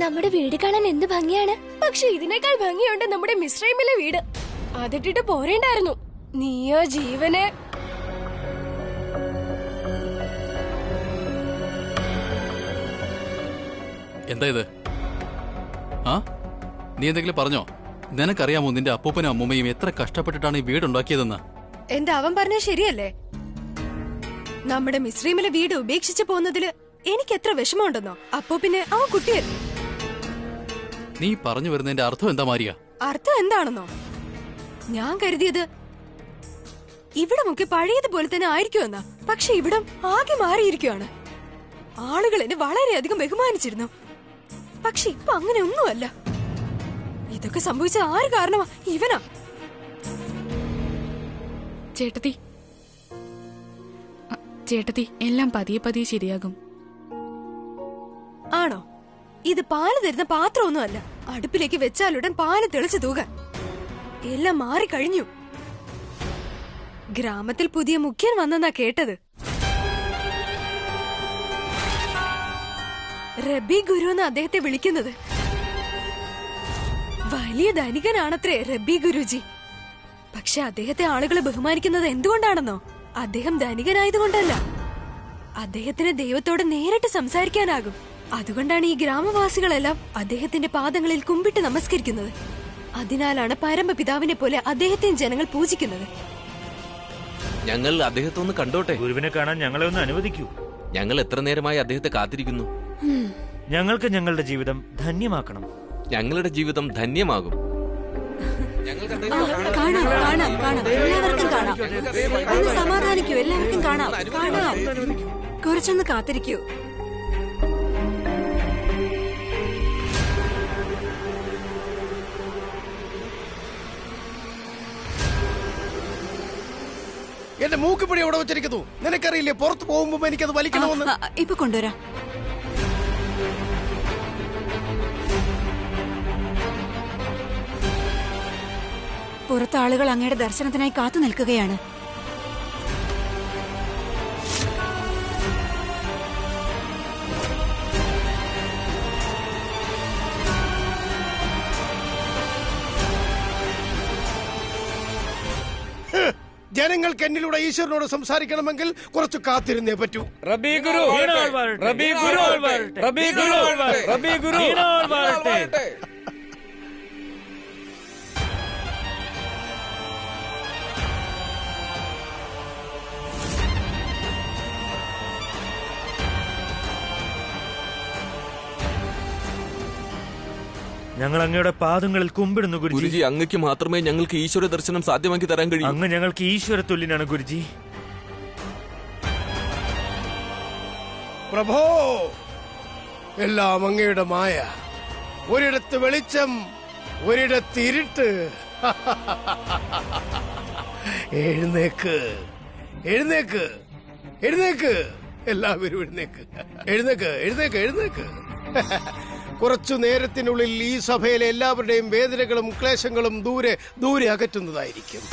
നമ്മുടെ വീട് കാണാൻ എന്ത് ഭംഗിയാണ്. പക്ഷെ ഇതിനേക്കാൾ ഭംഗിയുണ്ട് നമ്മുടെ മിസ്രൈമിലെ വീട്. അതിട്ടിട്ട് പോരേണ്ടായിരുന്നു. നീയോ ജീവന്. എന്താ ഇത്? ആ, നീ എന്തെങ്കിലും പറഞ്ഞോ? നിനക്കറിയാമോ നിന്റെ അപ്പൂപ്പനും അമ്മൂമ്മയും എത്ര കഷ്ടപ്പെട്ടിട്ടാണ് ഈ വീടുണ്ടാക്കിയതെന്ന്? എന്താ അവൻ പറഞ്ഞ ശരിയല്ലേ? നമ്മുടെ മിസ്രൈമിലെ വീട് ഉപേക്ഷിച്ചു പോകുന്നതില് എനിക്ക് എത്ര വിഷമമുണ്ടെന്നോ. അപ്പോ പിന്നെ അവൻ കുട്ടിയല്ലേ. നീ പറഞ്ഞു വരുന്നതിന്റെ അർത്ഥം എന്താ മാരിയ? അർത്ഥം എന്താണെന്നോ? ഞാൻ കരുതിയത് ഇവിടമൊക്കെ പഴയതുപോലെ തന്നെ ആയിരിക്കുമെന്നാ. പക്ഷെ ഇവിടം ആകെ മാറിയിരിക്കുവാണ്. ആളുകൾ എന്നെ വളരെയധികം ബഹുമാനിച്ചിരുന്നു. പക്ഷെ ഇപ്പൊ അങ്ങനെ ഒന്നുമല്ല. ഇതൊക്കെ സംഭവിച്ച ആര് കാരണമാ? ഇവനാ. ചേട്ടത്തി, ചേട്ടത്തി, എല്ലാം പതിയെ പതിയെ ശരിയാകും. ആണോ? ഇത് പാല് തരുന്ന പാത്രമൊന്നുമല്ല. അടുപ്പിലേക്ക് വെച്ചാലുടൻ പാല് തെളിച്ചു തൂകാൻ. എല്ലാം മാറിക്കഴിഞ്ഞു. ഗ്രാമത്തിൽ പുതിയ മുഖ്യൻ വന്നെന്നാ കേട്ടത്. റബി ഗുരു എന്ന് അദ്ദേഹത്തെ വിളിക്കുന്നത്. വലിയ ധനികനാണത്രേ റബി ഗുരുജി. പക്ഷെ അദ്ദേഹത്തെ ആളുകൾ ബഹുമാനിക്കുന്നത് എന്തുകൊണ്ടാണെന്നോ? അദ്ദേഹം ധനികനായതുകൊണ്ടല്ല. അദ്ദേഹത്തിന് ദൈവത്തോട് നേരിട്ട് സംസാരിക്കാനാകും. അതുകൊണ്ടാണ് ഈ ഗ്രാമവാസികളെല്ലാം അദ്ദേഹത്തിന്റെ പാദങ്ങളിൽ കുമ്പിട്ട് നമസ്കരിക്കുന്നത്. അതിനാലാണ് പരമപിതാവിനെ പോലെ അദ്ദേഹത്തെയും ജനങ്ങൾ പൂജിക്കുന്നത്. ഞങ്ങൾ അദ്ദേഹത്തെ ഒന്ന് കണ്ടോട്ടെ. ഗുരുവിനെ കാണാൻ ഞങ്ങളെ ഒന്ന് അനുവദിക്കൂ. ഞങ്ങൾ എത്ര നേരമായി അദ്ദേഹത്തെ കാത്തിരിക്കുന്നു. ഞങ്ങൾക്ക് ഞങ്ങളുടെ ജീവിതം ധന്യമാക്കണം. ഞങ്ങളുടെ ജീവിതം ധന്യമാകും. കാണാം, കാണാം, കാണാം. എല്ലാവർക്കും കാണാം. ഒന്ന് സമാധാനിക്കൂ. എല്ലാവർക്കും കാണാം, കാണാം. കുറച്ചൊന്ന് കാത്തിരിക്കൂ. എന്റെ മൂക്കുപിടി അവിടെ വെച്ചിരിക്കുന്നു. നിനക്കറിയില്ലേ പുറത്തു പോകുമ്പോ എനിക്കത് വലിക്കണമെന്ന്? ഇപ്പൊ കൊണ്ടുവരാം. പുറത്ത് ആളുകൾ അങ്ങയുടെ ദർശനത്തിനായി കാത്തു നിൽക്കുകയാണ്. ജനങ്ങൾക്ക് എന്നിലൂടെ ഈശ്വരനോട് സംസാരിക്കണമെങ്കിൽ കുറച്ച് കാത്തിരുന്നേ പറ്റൂ. റബി ഗുരു, റബി ഗുരു, റബി ഗുരു, റബി ഗുരു. ഞങ്ങൾ അങ്ങയുടെ പാദങ്ങളിൽ കുമ്പിടുന്നു ഗുരുജി. ഗുരുജി, അങ്ങക്ക് മാത്രമേ ഞങ്ങൾക്ക് ഈശ്വര ദർശനം സാധ്യമാക്കി തരാൻ കഴിയൂ. അങ്ങ് ഞങ്ങൾക്ക് ഈശ്വര തുല്യനാണ് ഗുരുജി. പ്രഭോ, എല്ലാം അങ്ങയുടെ മായ. ഒരിടത്ത് വെളിച്ചം, ഒരിടത്ത് ഇരുട്ട്. എഴുന്നേക്ക്, എഴുന്നേക്ക്, എഴുന്നേക്ക്. എല്ലാവരും എഴുന്നേക്ക്, എഴുന്നേക്ക്, എഴുന്നേക്ക്, എഴുന്നേക്ക്. കുറച്ചു നേരത്തിനുള്ളിൽ ഈ സഭയിലെ എല്ലാവരുടെയും വേദനകളും ക്ലേശങ്ങളും ദൂരെ ദൂരെ അകറ്റുന്നതായിരിക്കും.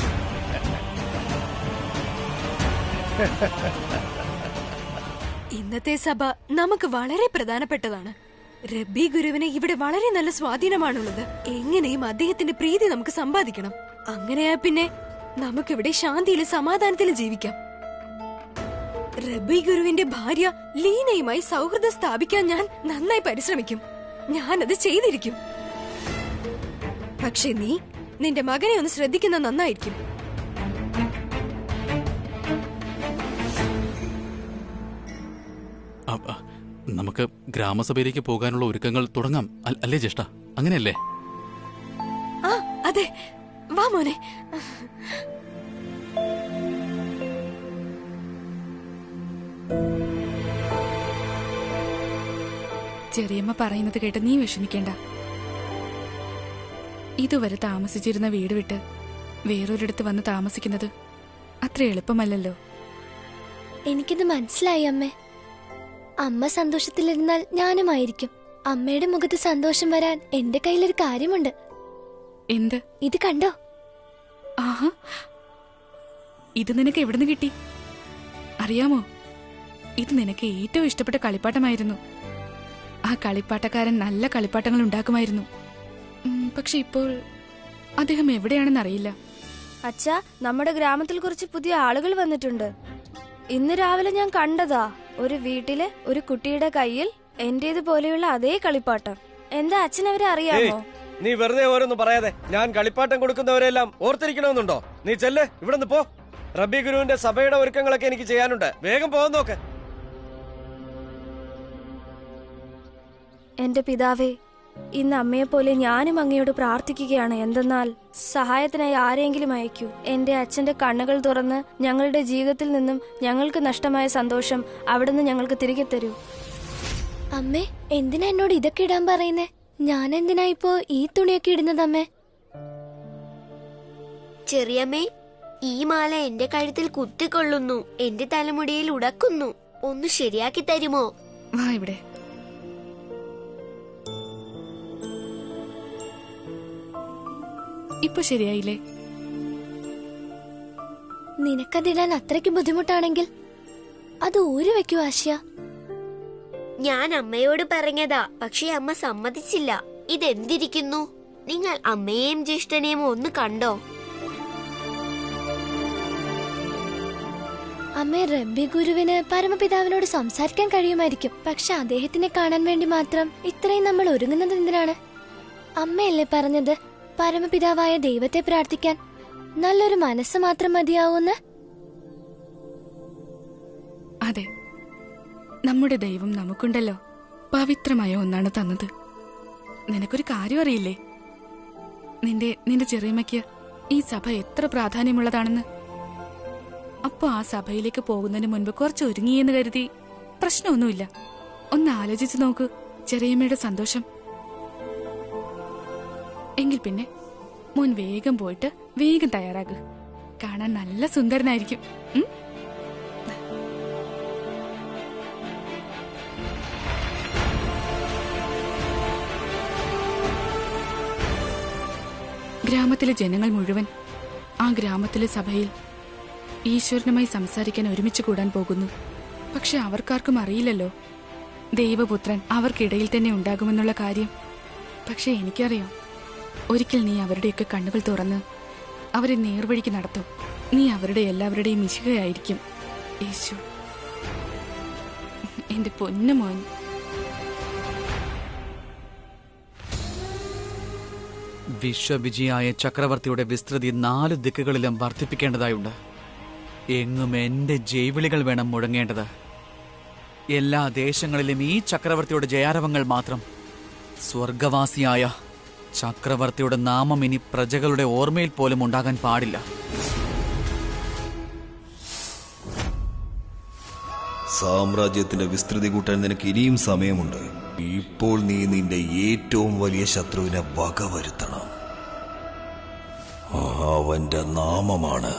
ഇന്നത്തെ സഭ നമുക്ക് വളരെ പ്രധാനപ്പെട്ടതാണ്. റബ്ബി ഗുരുവിന് ഇവിടെ വളരെ നല്ല സ്വാധീനമാണുള്ളത്. എങ്ങനെയും അദ്ദേഹത്തിന്റെ പ്രീതി നമുക്ക് സമ്പാദിക്കണം. അങ്ങനെയാ പിന്നെ നമുക്കിവിടെ ശാന്തിയിലും സമാധാനത്തിലും ജീവിക്കാം. റബ്ബി ഗുരുവിന്റെ ഭാര്യ ലീനയുമായി സൗഹൃദം സ്ഥാപിക്കാൻ ഞാൻ നന്നായി പരിശ്രമിക്കും. ഞാനത് ചെയ്തിരിക്കും. പക്ഷെ നീ നിന്റെ മകനെ ഒന്ന് ശ്രദ്ധിക്കുന്ന നന്നായിരിക്കും. നമുക്ക് ഗ്രാമസഭയിലേക്ക് പോകാനുള്ള ഒരുക്കങ്ങൾ തുടങ്ങാം അല്ലേ ജ്യേഷ്ഠ? അങ്ങനെയല്ലേ? ആ, അതെ. വാ മോനെ. ചെറിയമ്മ പറയുന്നത് കേട്ട് നീ വിഷമിക്കേണ്ട. ഇതുവരെ താമസിച്ചിരുന്ന വീട് വിട്ട് വേറൊരിടത്ത് വന്ന് താമസിക്കുന്നത് അത്ര എളുപ്പമല്ലല്ലോ. എനിക്കിത് മനസ്സിലായി അമ്മേ. അമ്മ സന്തോഷത്തിലിരുന്നാൽ ഞാനുമായിരിക്കും. അമ്മയുടെ മുഖത്ത് സന്തോഷം വരാൻ എന്റെ കയ്യിലൊരു കാര്യമുണ്ട്. എന്ത്? ഇത് കണ്ടോ? ആഹാ, ഇത് നിനക്ക് എവിടുന്ന് കിട്ടി? അറിയാമോ, ഇത് നിനക്ക് ഏറ്റവും ഇഷ്ടപ്പെട്ട കളിപ്പാട്ടമായിരുന്നു. ആ കളിപ്പാട്ടക്കാരൻ നല്ല കളിപ്പാട്ടങ്ങൾ ഉണ്ടാക്കുമായിരുന്നു. പക്ഷെ ഇപ്പോൾ അദ്ദേഹം എവിടെയാണെന്നറിയില്ല. അച്ഛാ, നമ്മുടെ ഗ്രാമത്തിൽ കുറച്ച് പുതിയ ആളുകൾ വന്നിട്ടുണ്ട്. ഇന്ന് രാവിലെ ഞാൻ കണ്ടതാ. ഒരു വീട്ടിലെ ഒരു കുട്ടിയുടെ കയ്യിൽ എന്റേത് പോലെയുള്ള അതേ കളിപ്പാട്ടം. എന്താ അച്ഛൻ അവരെ അറിയാമോ? നീ വെറുതെ ഓരോന്നും പറയാതെ. ഞാൻ കളിപ്പാട്ടം കൊടുക്കുന്നവരെല്ലാം ഓർത്തിരിക്കണമെന്നുണ്ടോ? നീ ചെല്ല്, ഇവിടെ നിന്ന് പോ. റബ്ബി ഗുരുവിന്റെ സഭയുടെ ഒരുക്കങ്ങളൊക്കെ എനിക്ക് ചെയ്യാനുണ്ട്. വേഗം പോകാൻ നോക്ക്. എന്റെ പിതാവേ, ഇന്ന് അമ്മയെ പോലെ ഞാനും അങ്ങയോട് പ്രാർത്ഥിക്കുകയാണ്. എന്തെന്നാൽ സഹായത്തിനായി ആരെങ്കിലും അയക്കൂ. എന്റെ അച്ഛന്റെ കണ്ണുകൾ തുറന്ന് ഞങ്ങളുടെ ജീവിതത്തിൽ നിന്നും ഞങ്ങൾക്ക് നഷ്ടമായ സന്തോഷം അവിടുന്ന് ഞങ്ങൾക്ക് തിരികെ തരൂ. അമ്മേ, എന്തിനാ എന്നോട് ഇതൊക്കെ ഇടാൻ പറയുന്നേ? ഞാൻ എന്തിനാ ഇപ്പോ ഈ തുണിയൊക്കെ ഇടുന്നത് അമ്മേ? ചെറിയമ്മേ, ഈ മാല എന്റെ കഴുത്തിൽ കുത്തിക്കൊള്ളുന്നു, എന്റെ തലമുടിയിൽ ഉടക്കുന്നു. ഒന്ന് ശരിയാക്കി തരുമോ? വാ ഇവിടെ. ഇപ്പൊ ശരിയായില്ലേ? നിനക്കതിടാൻ അത്രയ്ക്ക് ബുദ്ധിമുട്ടാണെങ്കിൽ അത് ഊരി വെക്കൂ ആശയ. ഞാൻ അമ്മയോട് പറഞ്ഞതാ, പക്ഷെ അമ്മ സമ്മതിച്ചില്ല. ഇതെന്തിരിക്കുന്നു? നിങ്ങൾ അമ്മയെയും ജ്യേഷ്ഠനെയും ഒന്ന് കണ്ടോ? അമ്മേ, റബ്ബി ഗുരുവിന് പരമപിതാവിനോട് സംസാരിക്കാൻ കഴിയുമായിരിക്കും. പക്ഷെ അദ്ദേഹത്തിനെ കാണാൻ വേണ്ടി മാത്രം ഇത്രയും നമ്മൾ ഒരുങ്ങുന്നത് എന്തിനാണ്? അമ്മയല്ലേ പറഞ്ഞത് പരമപിതാവായ ദൈവത്തെ പ്രാർത്ഥിക്കാൻ നല്ലൊരു മനസ്സ് മാത്രം മതിയാവൂന്ന്? അതെ, നമ്മുടെ ദൈവം നമുക്കുണ്ടല്ലോ, പവിത്രമായ ഒന്നാണ് തന്നത്. നിനക്കൊരു കാര്യം അറിയില്ലേ? നിന്റെ ചെറിയമ്മയ്ക്ക് ഈ സഭ എത്ര പ്രാധാന്യമുള്ളതാണെന്ന്. അപ്പൊ ആ സഭയിലേക്ക് പോകുന്നതിന് മുൻപ് കുറച്ച് ഒരുങ്ങിയെന്ന് കരുതി പ്രശ്നമൊന്നുമില്ല. ഒന്ന് ആലോചിച്ചു നോക്കൂ ചെറിയമ്മയുടെ സന്തോഷം. എങ്കിൽ പിന്നെ മോൻ വേഗം പോയിട്ട് വേഗം തയ്യാറാകൂ. കാണാൻ നല്ല സുന്ദരനായിരിക്കും. ഗ്രാമത്തിലെ ജനങ്ങൾ മുഴുവൻ ആ ഗ്രാമത്തിലെ സഭയിൽ ഈശ്വരനുമായി സംസാരിക്കാൻ ഒരുമിച്ച് കൂടാൻ പോകുന്നു. പക്ഷെ അവർക്കാർക്കും അറിയില്ലല്ലോ ദൈവപുത്രൻ അവർക്കിടയിൽ തന്നെ ഉണ്ടാകുമെന്നുള്ള കാര്യം. പക്ഷെ എനിക്കറിയാം, ഒരിക്കൽ നീ അവരുടെയൊക്കെ കണ്ണുകൾ തുറന്ന് അവരെ നേർവഴിക്ക് നടത്തും. നീ അവരുടെ എല്ലാവരുടെയും മിശിഹയായിരിക്കും. യേശു, എന്റെ പൊന്നു മോൻ. വിശ്വവിജയായ ചക്രവർത്തിയുടെ വിസ്തൃതി 4 ദിക്കുകളിലും വർദ്ധിപ്പിക്കേണ്ടതായുണ്ട്. എങ്ങും എന്റെ ജൈവിളികൾ വേണം മുഴങ്ങേണ്ടത്. എല്ലാ ദേശങ്ങളിലും ഈ ചക്രവർത്തിയുടെ ജയാരവങ്ങൾ മാത്രം. സ്വർഗവാസിയായ ചക്രവർത്തിയുടെ നാമം ഇനി പ്രജകളുടെ ഓർമ്മയിൽ പോലും ഉണ്ടാകാൻ പാടില്ല. സാമ്രാജ്യത്തിന്റെ വിസ്തൃതി കൂട്ടാൻ നിനക്ക് ഇനിയും സമയമുണ്ട്. ഇപ്പോൾ നീ നിന്റെ ഏറ്റവും വലിയ ശത്രുവിനെ വകവരുത്തണം. അവന്റെ നാമമാണ്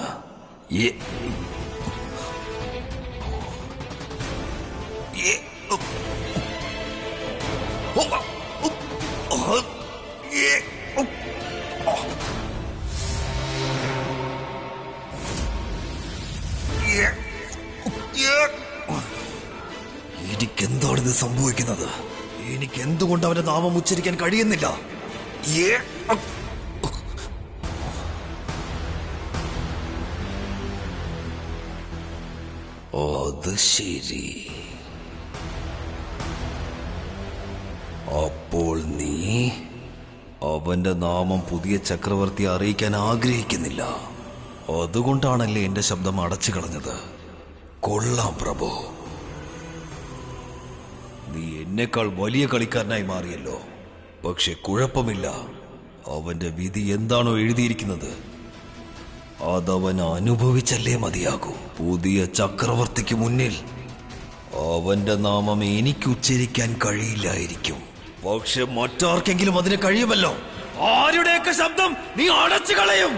എനിക്കെന്താണിത് സംഭവിക്കുന്നത്? എനിക്ക് എന്തുകൊണ്ട് അവന്റെ നാമം ഉച്ചരിക്കാൻ കഴിയുന്നില്ല? അത് ശരി. അപ്പോൾ നീ അവന്റെ നാമം പുതിയ ചക്രവർത്തിയെ അറിയിക്കാൻ ആഗ്രഹിക്കുന്നില്ല. അതുകൊണ്ടാണല്ലേ എന്റെ ശബ്ദം അടച്ചു കളഞ്ഞത്. കൊള്ളാം പ്രഭു, നീ എന്നെക്കാൾ വലിയ കളിക്കാരനായി മാറിയല്ലോ. പക്ഷെ കുഴപ്പമില്ല, അവന്റെ വിധി എന്താണോ എഴുതിയിരിക്കുന്നത് അതവൻ അനുഭവിച്ചല്ലേ മതിയാകൂ. പുതിയ ചക്രവർത്തിക്ക് മുന്നിൽ അവന്റെ നാമം എനിക്ക് ഉച്ചരിക്കാൻ കഴിയില്ലായിരിക്കും. പക്ഷെ മറ്റാർക്കെങ്കിലും അതിന് കഴിയുമല്ലോ. ആരുടെയൊക്കെ ശബ്ദം നീ അടച്ചു കളയും.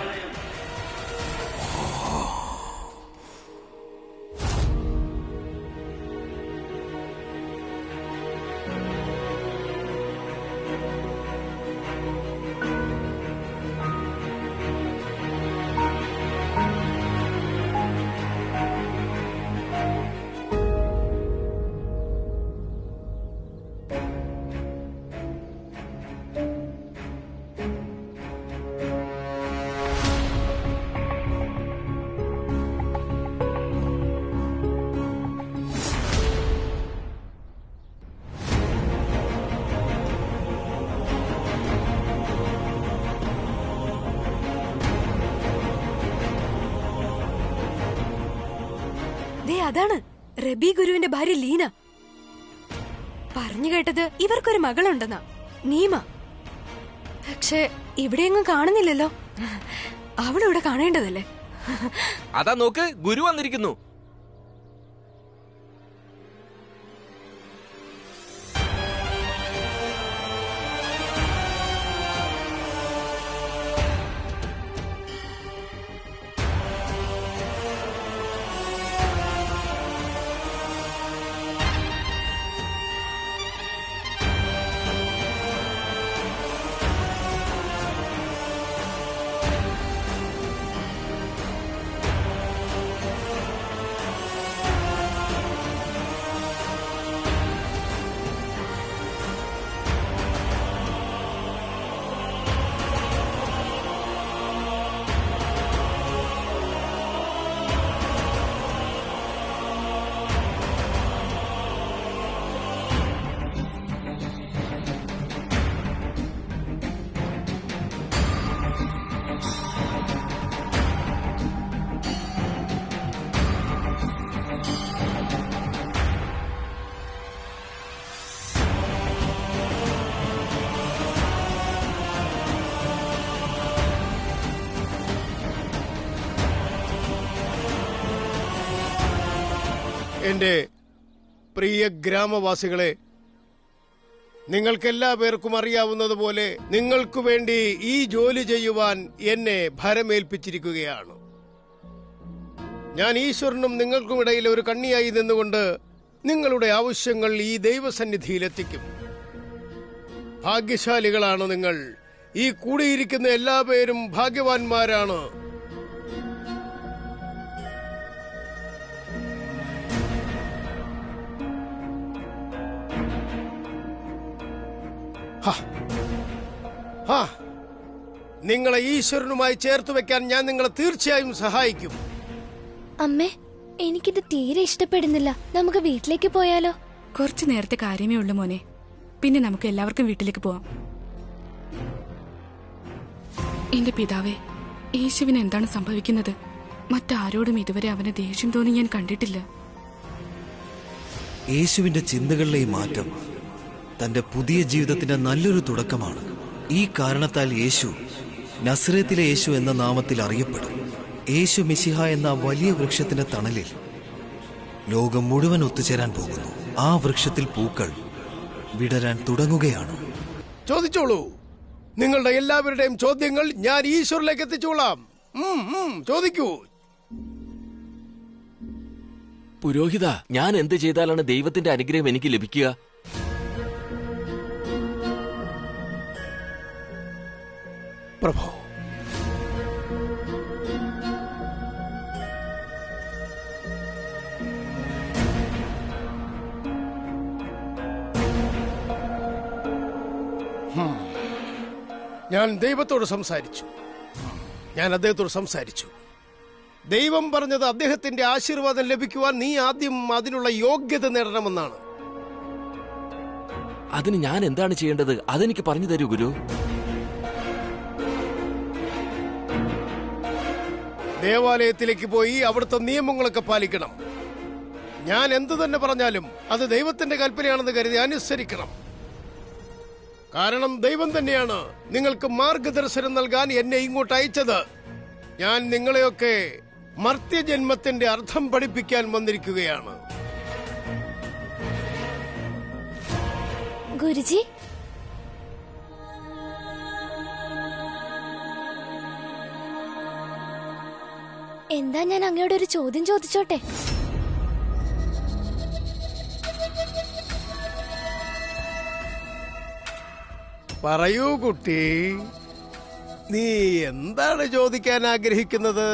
അതാണ് റബി ഗുരുവിന്റെ ഭാര്യ ലീന. പറഞ്ഞു കേട്ടത് ഇവർക്കൊരു മകളുണ്ടെന്നാ, നീമ. പക്ഷെ ഇവിടെയെങ്ങും കാണുന്നില്ലല്ലോ. അവളിവിടെ കാണേണ്ടതല്ലേ? അതാ നോക്ക്, ഗുരു വന്നിരിക്കുന്നു. എന്റെ പ്രിയ ഗ്രാമവാസികളെ, നിങ്ങൾക്കെല്ലാ പേർക്കും അറിയാവുന്നതുപോലെ നിങ്ങൾക്കു വേണ്ടി ഈ ജോലി ചെയ്യുവാൻ എന്നെ ഭരമേൽപ്പിച്ചിരിക്കുകയാണ്. ഞാൻ ഈശ്വരനും നിങ്ങൾക്കും ഇടയിൽ ഒരു കണ്ണിയായി നിന്നുകൊണ്ട് നിങ്ങളുടെ ആവശ്യങ്ങൾ ഈ ദൈവസന്നിധിയിലെത്തിക്കും. ഭാഗ്യശാലികളാണ് നിങ്ങൾ. ഈ കൂടിയിരിക്കുന്ന എല്ലാ പേരും ഭാഗ്യവാന്മാരാണ്. നിങ്ങളെ ഈശ്വരനുമായി ചേർത്ത് വെക്കാൻ ഞാൻ നിങ്ങളെ തീർച്ചയായും സഹായിക്കും. അമ്മേ, എനിക്കിത് തീരെ ഇഷ്ടപ്പെടുന്നില്ല. നമുക്ക് വീട്ടിലേക്ക് പോയാലോ? കുറച്ചു നേരത്തെ കാര്യമേ ഉള്ളൂ മോനെ. പിന്നെ നമുക്ക് എല്ലാവർക്കും വീട്ടിലേക്ക് പോവാം. എന്റെ പിതാവേ, യേശുവിന് എന്താണ് സംഭവിക്കുന്നത്? മറ്റാരോടും ഇതുവരെ അവന് ദേഷ്യം തോന്നി ഞാൻ കണ്ടിട്ടില്ല. യേശുവിന്റെ ചിന്തകളിലെ ഈ മാറ്റം തന്റെ പുതിയ ജീവിതത്തിന്റെ നല്ലൊരു തുടക്കമാണ്. ഈ കാരണത്താൽ യേശു നസ്രേത്തിലെ യേശു എന്ന നാമത്തിൽ അറിയപ്പെടും. യേശു മിശിഹ എന്ന വലിയ വൃക്ഷത്തിന്റെ തണലിൽ ലോകം മുഴുവൻ ഒത്തുചേരാൻ പോകുന്നു. ആ വൃക്ഷത്തിൽ പൂക്കൾ വിടരാൻ തുടങ്ങുകയാണ്. ചോദിച്ചോളൂ. നിങ്ങളുടെ എല്ലാവരുടെയും ചോദ്യങ്ങൾ ഞാൻ ഈശ്വരിലേക്ക് എത്തിച്ചോളാം. ചോദിക്കൂ. പുരോഹിത, ഞാൻ എന്ത് ചെയ്താലാണ് ദൈവത്തിന്റെ അനുഗ്രഹം എനിക്ക് ലഭിക്കുക? പ്രഭു, ഞാൻ ദൈവത്തോട് സംസാരിച്ചു. ഞാൻ അദ്ദേഹത്തോട് സംസാരിച്ചു. ദൈവം പറഞ്ഞത് അദ്ദേഹത്തിന്റെ ആശീർവാദം ലഭിക്കുവാൻ നീ ആദ്യം അതിനുള്ള യോഗ്യത നേടണമെന്നാണ്. അതിന് ഞാൻ എന്താണ് ചെയ്യേണ്ടത്? അതെനിക്ക് പറഞ്ഞു തരൂ ഗുരു. ദേവാലയത്തിലേക്ക് പോയി അവിടുത്തെ നിയമങ്ങളൊക്കെ പാലിക്കണം. ഞാൻ എന്തു തന്നെ പറഞ്ഞാലും അത് ദൈവത്തിന്റെ കൽപ്പനയാണെന്ന് കരുതി അനുസരിക്കണം. കാരണം ദൈവം തന്നെയാണ് നിങ്ങൾക്ക് മാർഗദർശനം നൽകാൻ എന്നെ ഇങ്ങോട്ട് അയച്ചത്. ഞാൻ നിങ്ങളെയൊക്കെ മർത്യജന്മത്തിന്റെ അർത്ഥം പഠിപ്പിക്കാൻ വന്നിരിക്കുകയാണ്. ഗുരുജി, എന്താ ഞാൻ അങ്ങയോട് ഒരു ചോദ്യം ചോദിച്ചോട്ടെ? പറയൂ കുട്ടി, നീ എന്താണ് ചോദിക്കാൻ ആഗ്രഹിക്കുന്നത്?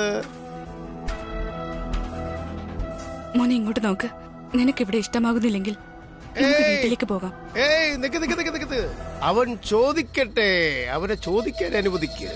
മോനെ ഇങ്ങോട്ട് നോക്ക്. നിനക്കിവിടെ ഇഷ്ടമാകുന്നില്ലെങ്കിൽ നമുക്ക് വീട്ടിലേക്ക് പോകാം. നിക്ക്. അവൻ ചോദിക്കട്ടെ. അവനെ ചോദിക്കാൻ അനുവദിക്ക്.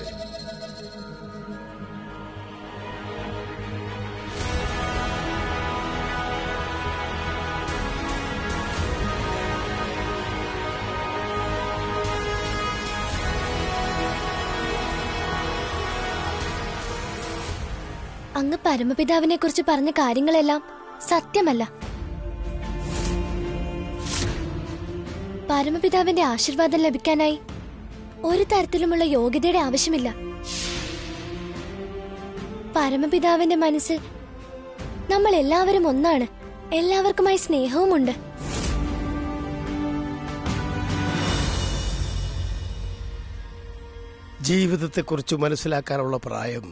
അങ്ങ് പരമപിതാവിനെ കുറിച്ച് പറഞ്ഞ കാര്യങ്ങളെല്ലാം സത്യമല്ല. പരമപിതാവിന്റെ ആശീർവാദം ലഭിക്കാനായി ഒരു തരത്തിലുമുള്ള യോഗ്യതയുടെ ആവശ്യമില്ല. പരമപിതാവിന്റെ മനസ്സിൽ നമ്മൾ എല്ലാവരും ഒന്നാണ്. എല്ലാവർക്കുമായി സ്നേഹവുമുണ്ട്. ജീവിതത്തെക്കുറിച്ച് മനസ്സിലാക്കാനുള്ള പ്രായം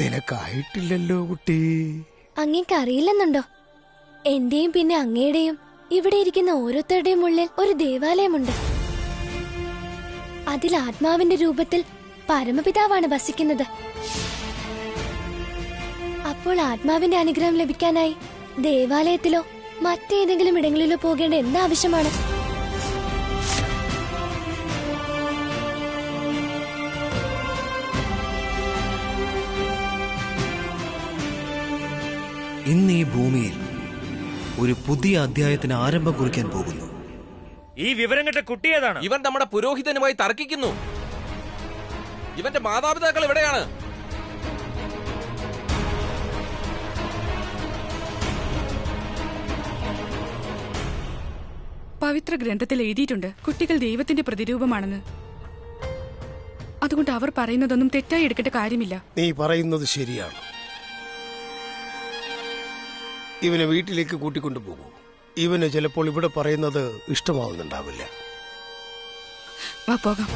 നിനക്കായിട്ടില്ലല്ലോ കുട്ടി. അങ്ങേക്ക് അറിയില്ലെന്നുണ്ടോ? എന്റെയും പിന്നെ അങ്ങയുടെയും ഇവിടെ ഇരിക്കുന്ന ഓരോരുത്തരുടെയും ഉള്ളിൽ ഒരു ദേവാലയമുണ്ട്. അതിൽ ആത്മാവിന്റെ രൂപത്തിൽ പരമപിതാവാണ് വസിക്കുന്നത്. അപ്പോൾ ആത്മാവിന്റെ അനുഗ്രഹം ലഭിക്കാനായി ദേവാലയത്തിലോ മറ്റേതെങ്കിലും ഇടങ്ങളിലോ പോകേണ്ട എന്താവശ്യമാണ്? ഇന്ന് ഈ ഭൂമിയിൽ ഒരു പുതിയ അധ്യായത്തിന് ആരംഭം കുറിക്കാൻ പോകുന്നു. ഈ വിവരം കേട്ട കുട്ടിയേതാണ്? ഇവൻ നമ്മുടെ പുരോഹിതനുമായി തർക്കിക്കുന്നു. ഇവന്റെ മാതാപിതാക്കൾ എവിടെയാണ്? പവിത്ര ഗ്രന്ഥത്തിൽ എഴുതിയിട്ടുണ്ട് കുട്ടികൾ ദൈവത്തിന്റെ പ്രതിരൂപമാണെന്ന്. അതുകൊണ്ട് അവർ പറയുന്നതൊന്നും തെറ്റായി എടുക്കേണ്ട കാര്യമില്ല. നീ പറയുന്നത് ശരിയാണ്. ഇവനെ വീട്ടിലേക്ക് കൂട്ടിക്കൊണ്ടുപോകൂ. ഇവന് ചിലപ്പോൾ ഇവിടെ പറയുന്നത് ഇഷ്ടമാവുന്നുണ്ടാവില്ല. വാ പോകാം.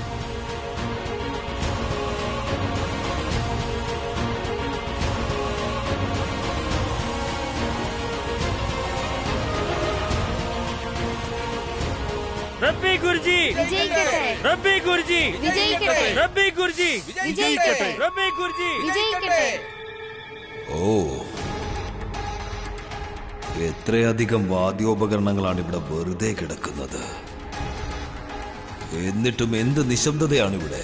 റബ്ബി ഗുരുജി വിജയിക്കട്ടെ. റബ്ബി ഗുരുജി വിജയിക്കട്ടെ. റബ്ബി ഗുരുജി വിജയിക്കട്ടെ. റബ്ബി ഗുരുജി വിജയിക്കട്ടെ. ഓ, എത്രയധികം വാദ്യോപകരണങ്ങളാണ് ഇവിടെ വെറുതെ കിടക്കുന്നത്. എന്നിട്ടും എന്ത് നിശബ്ദതയാണ് ഇവിടെ.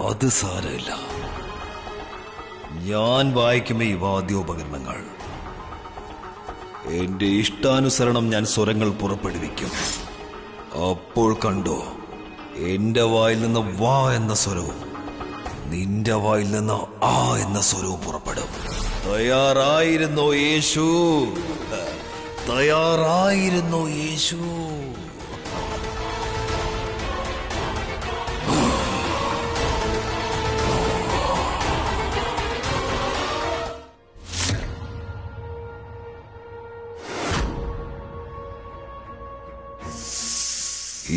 അത് സാരമില്ല, ഞാൻ വായിക്കും ഈ വാദ്യോപകരണങ്ങൾ. എന്റെ ഇഷ്ടാനുസരണം ഞാൻ സ്വരങ്ങൾ പുറപ്പെടുവിക്കും. അപ്പോൾ കണ്ടോ, എന്റെ വായിൽ നിന്ന് വാ എന്ന സ്വരവും നിന്റെ വായിൽ നിന്ന് ആ എന്ന സ്വരവും പുറപ്പെടും. തയ്യാറായിരുന്നോ യേശു? തയ്യാറായിരുന്നോ യേശു?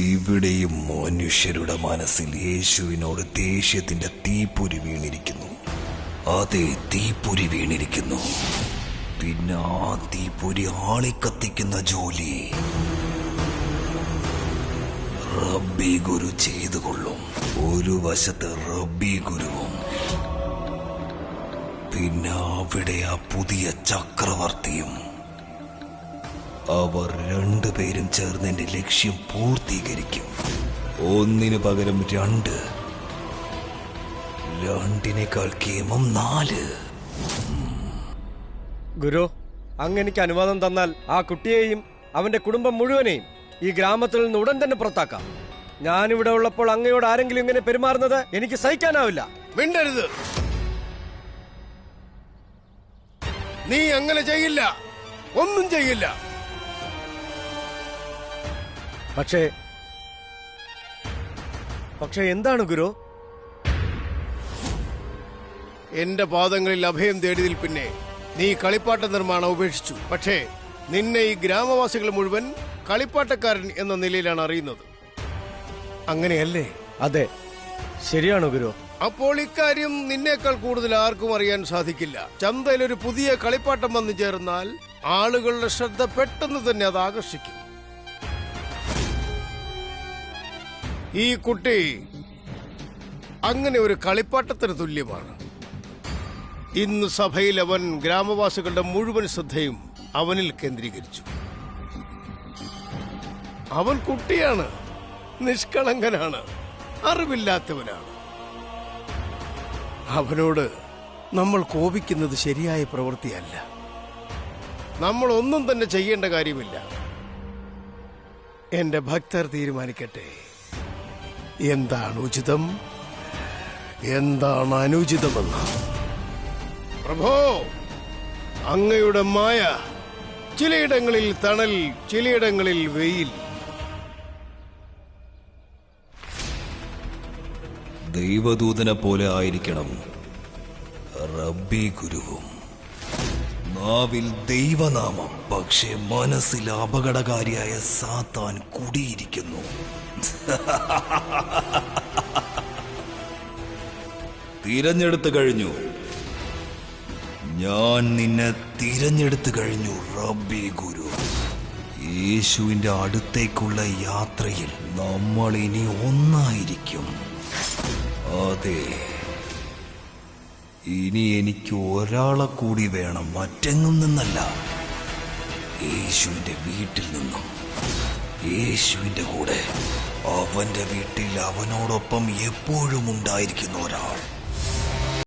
ഇവിടെയും മനുഷ്യരുടെ മനസ്സിൽ യേശുവിനോട് ദേഷ്യത്തിന്റെ തീപ്പൊരി വീണിരിക്കുന്നു. അതെ, തീപ്പൊരി വീണിരിക്കുന്നു. പിന്നെ ആ തീപ്പൊരി ആളിക്കത്തിക്കുന്ന ജോലി റബ്ബി ഗുരു ചെയ്തു കൊള്ളും. ഒരു വശത്ത് റബ്ബി ഗുരുവും പിന്നെ അവിടെ ആ പുതിയ ചക്രവർത്തിയും. അവർ രണ്ടുപേരും ചേർന്ന് എന്റെ ലക്ഷ്യം പൂർത്തീകരിക്കും. ഒന്നിനു പകരം രണ്ട്, രണ്ടിനേക്കാൾ കേമം 4. ഗുരു, അങ്ങ് എനിക്ക് അനുവാദം തന്നാൽ ആ കുട്ടിയെയും അവന്റെ കുടുംബം മുഴുവനെയും ഈ ഗ്രാമത്തിൽ നിന്ന് ഉടൻ തന്നെ പുറത്താക്കാം. ഞാനിവിടെ ഉള്ളപ്പോൾ അങ്ങയോട് ആരെങ്കിലും ഇങ്ങനെ പെരുമാറുന്നത് എനിക്ക് സഹിക്കാനാവില്ല. മിണ്ടരുത്. നീ അങ്ങനെ ചെയ്യില്ല, ഒന്നും ചെയ്യില്ല. പക്ഷേ എന്താണ് ഗുരു? എന്റെ പാദങ്ങളിൽ അഭയം തേടിയതിൽ പിന്നെ നീ കളിപ്പാട്ട നിർമ്മാണം ഉപേക്ഷിച്ചു. പക്ഷേ നിന്നെ ഈ ഗ്രാമവാസികൾ മുഴുവൻ കളിപ്പാട്ടക്കാരൻ എന്ന നിലയിലാണ് അറിയുന്നത്. അങ്ങനെയല്ലേ? അതെ, ശരിയാണോ ഗുരു? അപ്പോൾ ഇക്കാര്യം നിന്നേക്കാൾ കൂടുതൽ ആർക്കും അറിയാൻ സാധിക്കില്ല. ചന്തയിൽ ഒരു പുതിയ കളിപ്പാട്ടം വന്നു ചേർന്നാൽ ആളുകളുടെ ശ്രദ്ധ പെട്ടെന്ന് തന്നെ അത് ആകർഷിക്കും. ഈ കുട്ടി അങ്ങനെ ഒരു കളിപ്പാട്ടത്തിന് തുല്യമാണ്. ഇന്ന് സഭയിൽ അവൻ ഗ്രാമവാസികളുടെ മുഴുവൻ ശ്രദ്ധയും അവനിൽ കേന്ദ്രീകരിച്ചു. അവൻ കുട്ടിയാണ്, നിഷ്കളങ്കനാണ്, അറിവില്ലാത്തവനാണ്. അവനോട് നമ്മൾ കോപിക്കുന്നത് ശരിയായ പ്രവൃത്തിയല്ല. നമ്മൾ ഒന്നും തന്നെ ചെയ്യേണ്ട കാര്യമില്ല. എന്റെ ഭക്തർ തീരുമാനിക്കട്ടെ എന്താണ് ഉചിതം, എന്താണ് അനുചിതമെന്ന്. പ്രഭോ, അങ്ങയുടെ മായ, ചിലയിടങ്ങളിൽ തണൽ, ചിലയിടങ്ങളിൽ വെയിൽ. ദൈവദൂതനെ പോലെ ആയിരിക്കണം റബ്ബി ഗുരുവും. നാവിൽ ദൈവനാമം, പക്ഷേ മനസ്സിൽ അപകടകാരിയായ സാത്താൻ കുടിയിരിക്കുന്നു. തിരഞ്ഞെടുത്തു കഴിഞ്ഞു, ഞാൻ നിന്നെ തിരഞ്ഞെടുത്തു കഴിഞ്ഞു റബ്ബി ഗുരു. യേശുവിന്റെ അടുത്തേക്കുള്ള യാത്രയിൽ നമ്മൾ ഇനി ഒന്നായിരിക്കും. അതെ, ഇനി എനിക്ക് ഒരാളെ കൂടി വേണം, മറ്റെങ്ങും നിന്നല്ല, യേശുവിന്റെ വീട്ടിൽ നിന്നും. യേശുവിന്റെ കൂടെ, അവന്റെ വീട്ടിൽ അവനോടൊപ്പം എപ്പോഴും ഉണ്ടായിരിക്കുന്ന ഒരാൾ.